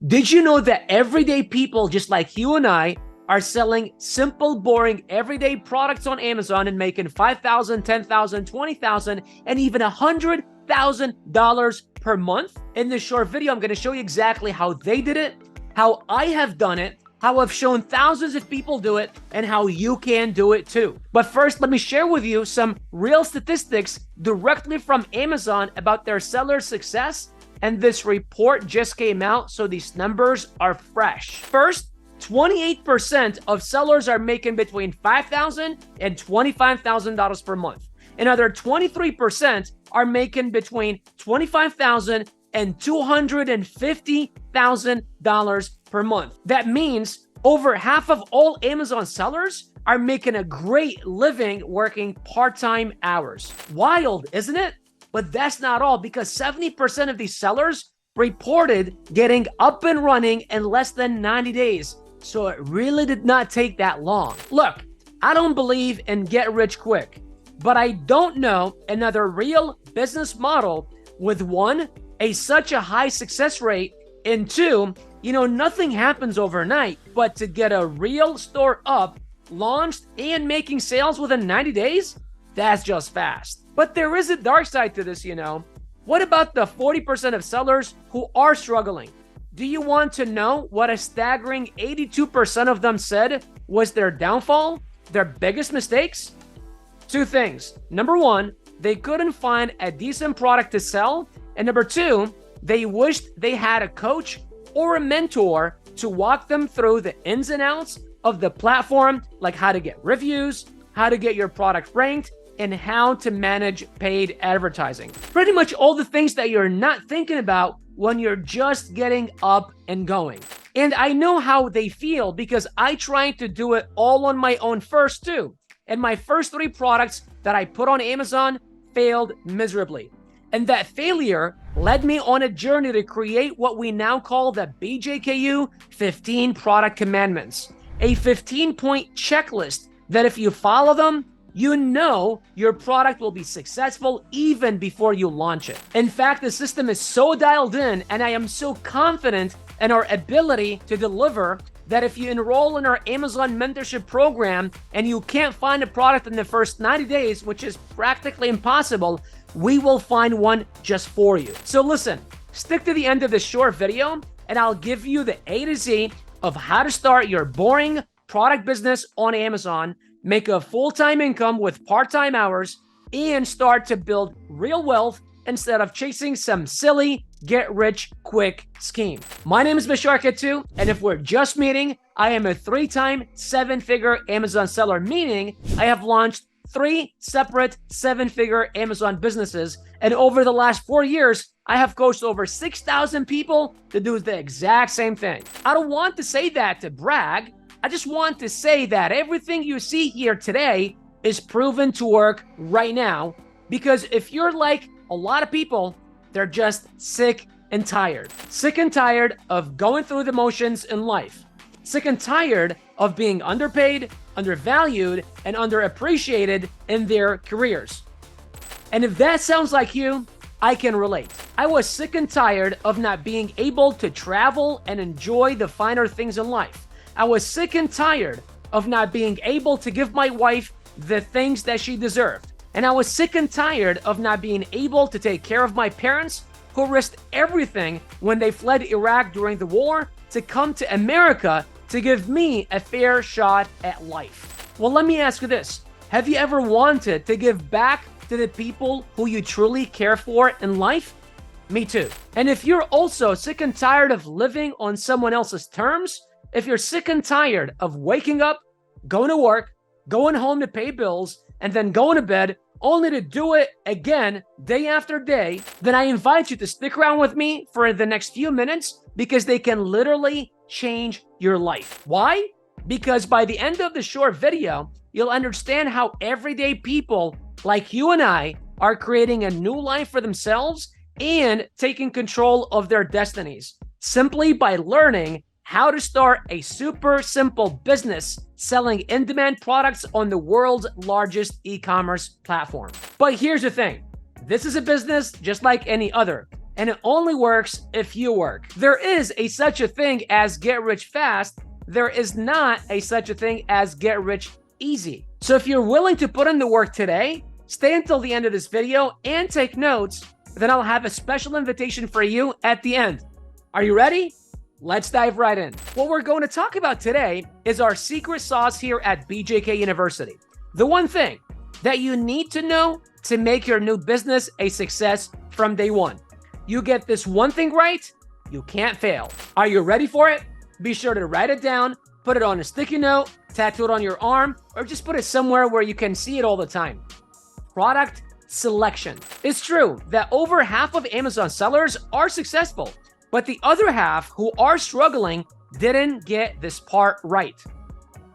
Did you know that everyday people just like you and I are selling simple, boring, everyday products on Amazon and making $5,000, $10,000, $20,000, and even $100,000 per month? In this short video, I'm going to show you exactly how they did it, how I have done it, how I've shown thousands of people do it, and how you can do it too. But first, let me share with you some real statistics directly from Amazon about their seller success. And this report just came out, so these numbers are fresh. First, 28% of sellers are making between $5,000 and $25,000 per month. Another 23% are making between $25,000 and $250,000 per month. That means over half of all Amazon sellers are making a great living working part-time hours. Wild, isn't it? But that's not all, because 70% of these sellers reported getting up and running in less than 90 days. So it really did not take that long. Look, I don't believe in get rich quick, but I don't know another real business model with one, such a high success rate, and two, nothing happens overnight, but to get a real store up, launched, and making sales within 90 days, that's just fast. But there is a dark side to this, What about the 40% of sellers who are struggling? Do you want to know what a staggering 82% of them said was their downfall, their biggest mistakes? Two things. Number one, they couldn't find a decent product to sell. And number two, they wished they had a coach or a mentor to walk them through the ins and outs of the platform, like how to get reviews, how to get your product ranked, and how to manage paid advertising. Pretty much all the things that you're not thinking about when you're just getting up and going. And I know how they feel because I tried to do it all on my own first too. And my first 3 products that I put on Amazon failed miserably. And that failure led me on a journey to create what we now call the BJKU 15 Product Commandments, a 15-point checklist that if you follow them, your product will be successful even before you launch it. In fact, the system is so dialed in, and I am so confident in our ability to deliver that if you enroll in our Amazon mentorship program and you can't find a product in the first 90 days, which is practically impossible, we will find one just for you. So listen, stick to the end of this short video, and I'll give you the A to Z of how to start your boring product business on Amazon, make a full-time income with part-time hours, and start to build real wealth instead of chasing some silly get-rich-quick scheme. My name is Bisharket2, and if we're just meeting, I am a 3-time 7-figure Amazon seller, meaning I have launched 3 separate 7-figure Amazon businesses, and over the last 4 years, I have coached over 6,000 people to do the exact same thing. I don't want to say that to brag. I just want to say that everything you see here today is proven to work right now, because if you're like a lot of people, they're just sick and tired. Sick and tired of going through the motions in life. Sick and tired of being underpaid, undervalued, and underappreciated in their careers. And if that sounds like you, I can relate. I was sick and tired of not being able to travel and enjoy the finer things in life. I was sick and tired of not being able to give my wife the things that she deserved. And I was sick and tired of not being able to take care of my parents, who risked everything when they fled Iraq during the war to come to America to give me a fair shot at life. Well, let me ask you this. Have you ever wanted to give back to the people who you truly care for in life? Me too. And if you're also sick and tired of living on someone else's terms, if you're sick and tired of waking up, going to work, going home to pay bills, and then going to bed only to do it again day after day, then I invite you to stick around with me for the next few minutes, because they can literally change your life. Why? Because by the end of the short video, you'll understand how everyday people like you and I are creating a new life for themselves and taking control of their destinies simply by learning how to start a super simple business selling in-demand products on the world's largest e-commerce platform. But here's the thing. This is a business just like any other. and it only works if you work. There is such a thing as get rich fast. There is not such a thing as get rich easy. So if you're willing to put in the work today, stay until the end of this video and take notes. Then I'll have a special invitation for you at the end. Are you ready? Let's dive right in. What we're going to talk about today is our secret sauce here at BJK University. The one thing that you need to know to make your new business a success from day one. You get this one thing right, you can't fail. Are you ready for it? Be sure to write it down, put it on a sticky note, tattoo it on your arm, or just put it somewhere where you can see it all the time. Product selection. It's true that over half of Amazon sellers are successful, but the other half who are struggling didn't get this part right.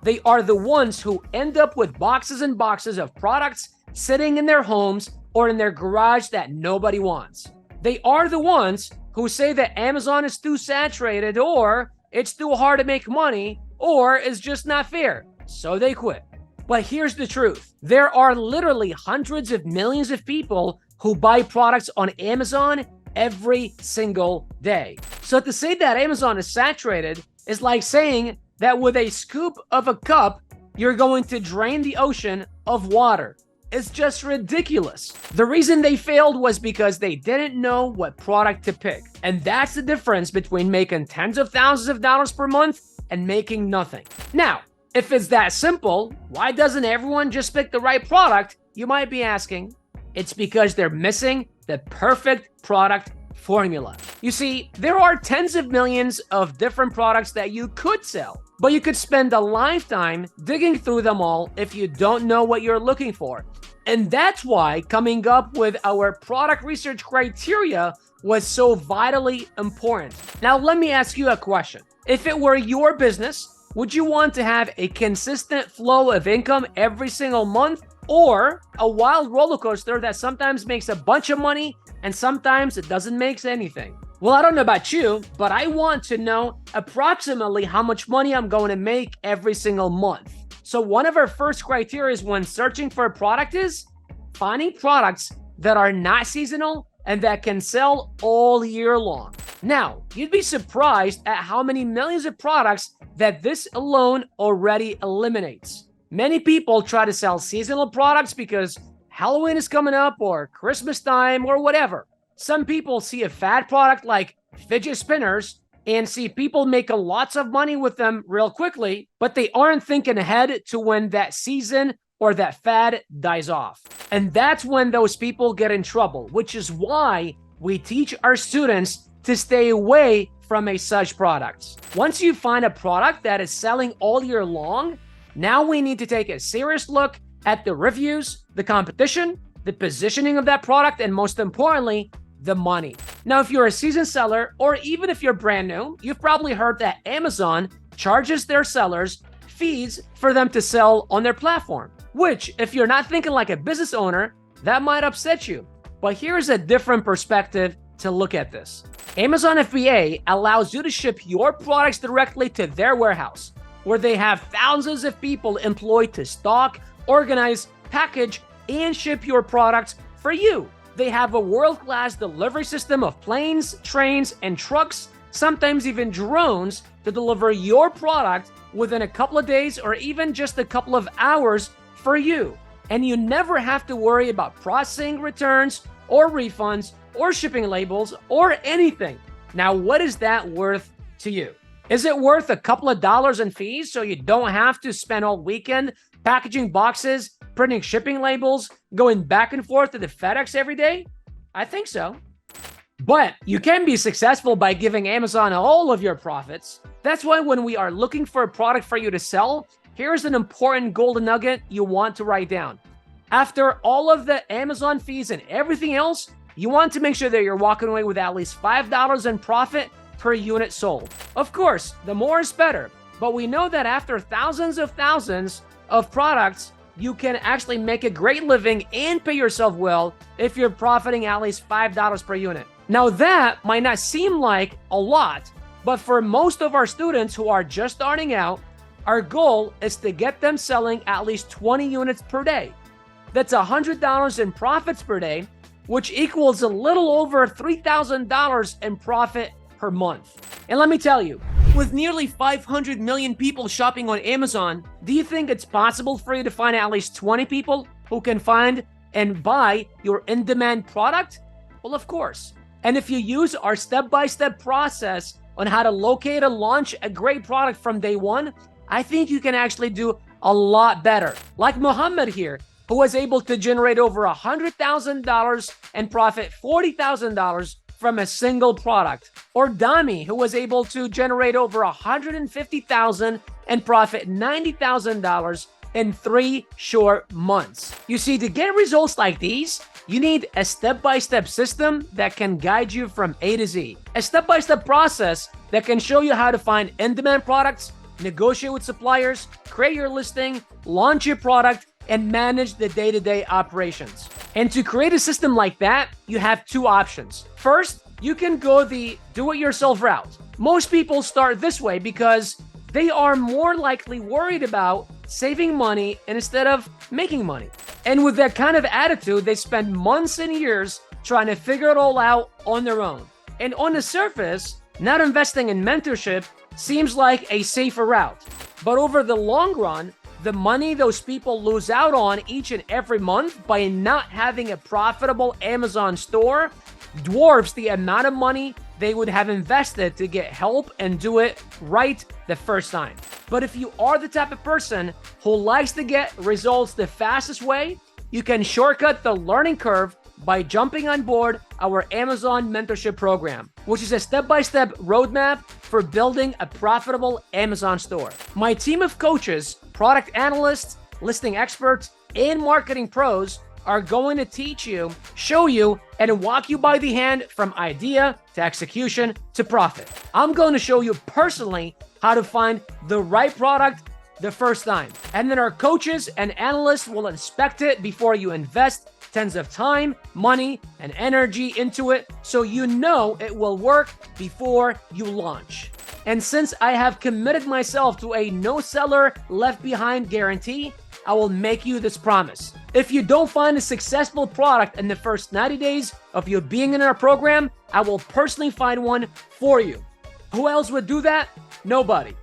They are the ones who end up with boxes and boxes of products sitting in their homes or in their garage that nobody wants. They are the ones who say that Amazon is too saturated, or it's too hard to make money, or it's just not fair, so they quit. But here's the truth. There are literally hundreds of millions of people who buy products on Amazon every single day. So to say that Amazon is saturated is like saying that with a scoop of a cup, you're going to drain the ocean of water. It's just ridiculous. The reason they failed was because they didn't know what product to pick. And that's the difference between making tens of thousands of dollars per month and making nothing. Now, if it's that simple, why doesn't everyone just pick the right product? You might be asking. It's because they're missing the perfect product formula. You see, there are tens of millions of different products that you could sell, but you could spend a lifetime digging through them all if you don't know what you're looking for. And that's why coming up with our product research criteria was so vitally important. Now, let me ask you a question. If it were your business, would you want to have a consistent flow of income every single month, or a wild roller coaster that sometimes makes a bunch of money and sometimes it doesn't make anything? Well, I don't know about you, but I want to know approximately how much money I'm going to make every single month. So one of our first criteria when searching for a product is finding products that are not seasonal and that can sell all year long. Now, you'd be surprised at how many millions of products that this alone already eliminates. Many people try to sell seasonal products because Halloween is coming up or Christmas time or whatever. Some people see a fad product like fidget spinners and see people make lots of money with them real quickly, but they aren't thinking ahead to when that season or that fad dies off. And that's when those people get in trouble, which is why we teach our students to stay away from such products. Once you find a product that is selling all year long, now we need to take a serious look at the reviews, the competition, the positioning of that product, and most importantly, the money. Now, if you're a seasoned seller, or even if you're brand new, you've probably heard that Amazon charges their sellers fees for them to sell on their platform, which, if you're not thinking like a business owner, that might upset you. But here's a different perspective to look at this. Amazon FBA allows you to ship your products directly to their warehouse, where they have thousands of people employed to stock, organize, package, and ship your products for you. They have a world-class delivery system of planes, trains, and trucks, sometimes even drones, to deliver your product within a couple of days or even just a couple of hours for you. And you never have to worry about processing returns or refunds or shipping labels or anything. Now, what is that worth to you? Is it worth a couple of dollars in fees so you don't have to spend all weekend packaging boxes, printing shipping labels, going back and forth to the FedEx every day? I think so. But you can be successful by giving Amazon all of your profits. That's why when we are looking for a product for you to sell, here's an important golden nugget you want to write down. After all of the Amazon fees and everything else, you want to make sure that you're walking away with at least $5 in profit per unit sold. Of course, the more is better, but we know that after thousands of products, you can actually make a great living and pay yourself well if you're profiting at least $5 per unit. Now, that might not seem like a lot, but for most of our students who are just starting out, our goal is to get them selling at least 20 units per day. That's $100 in profits per day, which equals a little over $3,000 in profit per month. And let me tell you, with nearly 500 million people shopping on Amazon, do you think it's possible for you to find at least 20 people who can find and buy your in-demand product? Well, of course. And if you use our step-by-step process on how to locate and launch a great product from day one, I think you can actually do a lot better. Like Muhammad here, who was able to generate over $100,000 and profit $40,000 from a single product. Or Dami, who was able to generate over $150,000 and profit $90,000 in 3 short months. You see, to get results like these, you need a step-by-step system that can guide you from A to Z. A step-by-step process that can show you how to find in-demand products, negotiate with suppliers, create your listing, launch your product, and manage the day-to-day operations. And to create a system like that, you have 2 options. First, you can go the do-it-yourself route. Most people start this way because they are more likely worried about saving money instead of making money. And with that kind of attitude, they spend months and years trying to figure it all out on their own. And on the surface, not investing in mentorship seems like a safer route. But over the long run, the money those people lose out on each and every month by not having a profitable Amazon store dwarfs the amount of money they would have invested to get help and do it right the first time. But if you are the type of person who likes to get results the fastest way, you can shortcut the learning curve by jumping on board our Amazon mentorship program, which is a step-by-step roadmap for building a profitable Amazon store. My team of coaches, product analysts, listing experts, and marketing pros are going to teach you, show you, and walk you by the hand from idea to execution to profit. I'm going to show you personally how to find the right product the first time. And then our coaches and analysts will inspect it before you invest tons of time, money, and energy into it so you know it will work before you launch. And since I have committed myself to a no seller left behind guarantee, I will make you this promise. If you don't find a successful product in the first 90 days of you being in our program, I will personally find one for you. Who else would do that? Nobody.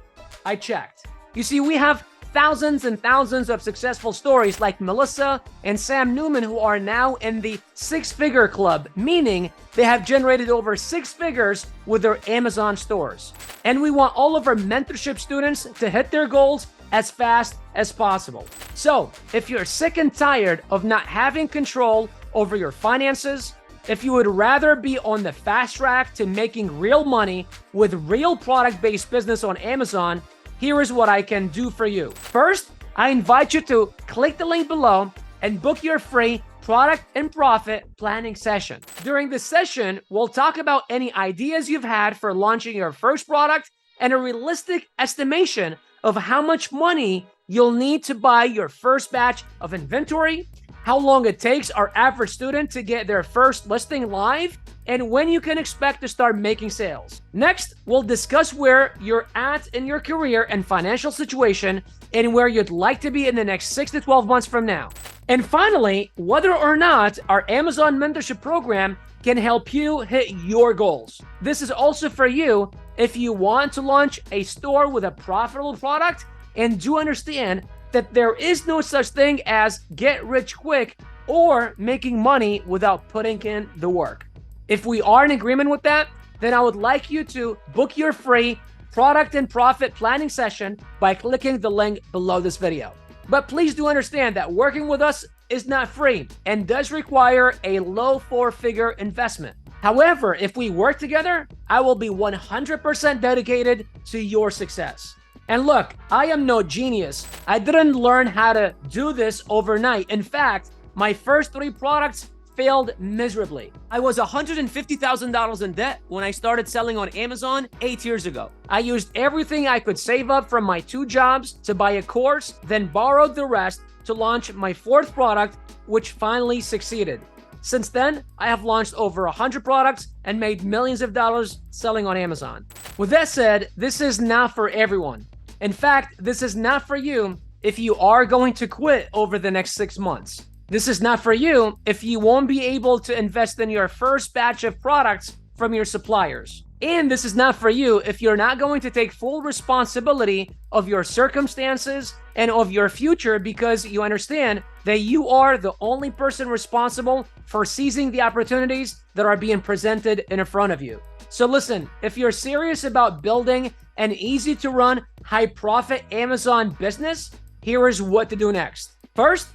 I checked. You see, we have thousands and thousands of successful stories like Melissa and Sam Newman who are now in the 6-figure club, meaning they have generated over 6 figures with their Amazon stores. And we want all of our mentorship students to hit their goals as fast as possible. So if you're sick and tired of not having control over your finances, if you would rather be on the fast track to making real money with real product-based business on Amazon, here is what I can do for you. First, I invite you to click the link below and book your free product and profit planning session. During this session, we'll talk about any ideas you've had for launching your first product and a realistic estimation of how much money you'll need to buy your first batch of inventory, how long it takes our average student to get their first listing live, and when you can expect to start making sales. Next, we'll discuss where you're at in your career and financial situation and where you'd like to be in the next 6 to 12 months from now. And finally, whether or not our Amazon mentorship program can help you hit your goals. This is also for you if you want to launch a store with a profitable product and do understand that there is no such thing as get rich quick or making money without putting in the work. If we are in agreement with that, then I would like you to book your free product and profit planning session by clicking the link below this video. But please do understand that working with us is not free and does require a low 4-figure investment. However, if we work together, I will be 100% dedicated to your success. And look, I am no genius. I didn't learn how to do this overnight. In fact, my first 3 products failed miserably. I was $150,000 in debt when I started selling on Amazon 8 years ago. I used everything I could save up from my 2 jobs to buy a course, then borrowed the rest to launch my 4th product, which finally succeeded. Since then, I have launched over 100 products and made millions of dollars selling on Amazon. With that said, this is not for everyone. In fact, this is not for you if you are going to quit over the next 6 months. This is not for you if you won't be able to invest in your first batch of products from your suppliers. And this is not for you if you're not going to take full responsibility of your circumstances and of your future, because you understand that you are the only person responsible for seizing the opportunities that are being presented in front of you. So listen, if you're serious about building an easy to run, high profit Amazon business, here is what to do next. First,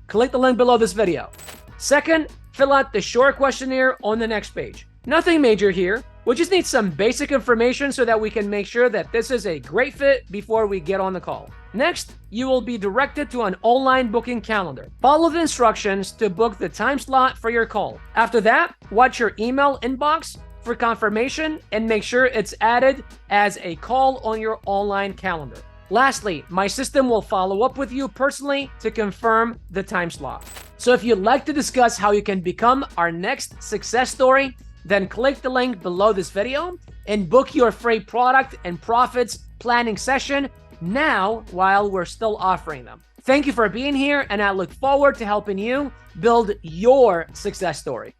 click the link below this video. Second, fill out the short questionnaire on the next page. Nothing major here. We just need some basic information so that we can make sure that this is a great fit before we get on the call. Next, you will be directed to an online booking calendar. Follow the instructions to book the time slot for your call. After that, watch your email inbox for confirmation and make sure it's added as a call on your online calendar. Lastly, my system will follow up with you personally to confirm the time slot. So if you'd like to discuss how you can become our next success story, then click the link below this video and book your free product and profits planning session now while we're still offering them. Thank you for being here, and I look forward to helping you build your success story.